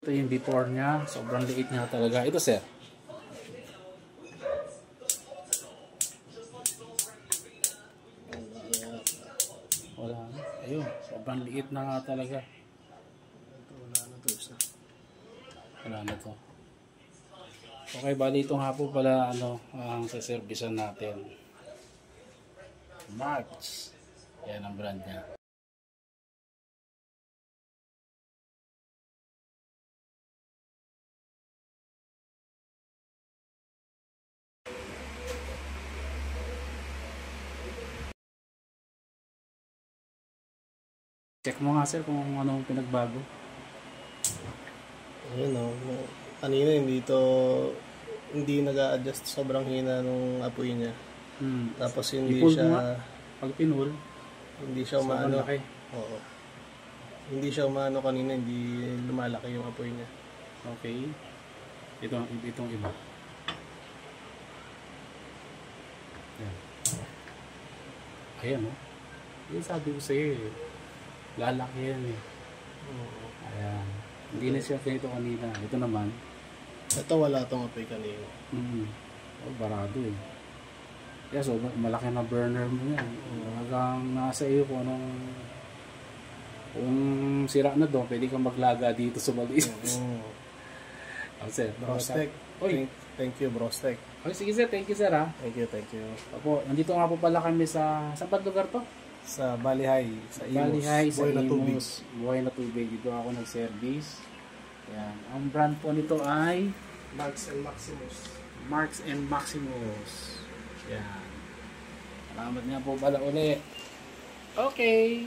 Ito yung before niya. Sobrang liit niya talaga. Ito, sir. Wala na. Ayun. Sobrang liit na nga talaga. Wala na to isa. Wala na to. Okay, bali itong hapon pala ang saservisan natin. Marks. Yan ang brand niya. Check mo nga sir kung anong pinagbago. Ayun o. Kanina hindi nag-a-adjust, sobrang hina nung apoy niya. Tapos hindi siya pag pinul, hindi siya umaano. laki. Oo. Hindi siya umaano kanina, hindi lumalaki yung apoy niya. Okay. Itong iba. Ayan. Ayan o. Yung sabi ko sa'yo eh. Lalaki yan eh. Ayan. Hindi na siya ganito kanina. Ito naman. Ito wala tong apoy kanina. Oh, barado eh. Kaya so, malaki na burner mo yan. Hanggang nasa iyo kung kung sira na doon, pwede kang maglaga dito sa maliit. Sir, Brostek. Thank you, Brostek. Okay, sige sir. Thank you sir ha. Thank you, thank you. Opo, nandito nga po pala kami sa saan lugar to? Sa Balihay, sa Imus. Balihay, sa Buhay na tubig. Imus. Buhay na tubig. Dito ako nag-service. Yan. Ang brand po nito ay Marks and Maximus. Marks and Maximus. Yan. Salamat nga po pala uli. Okay.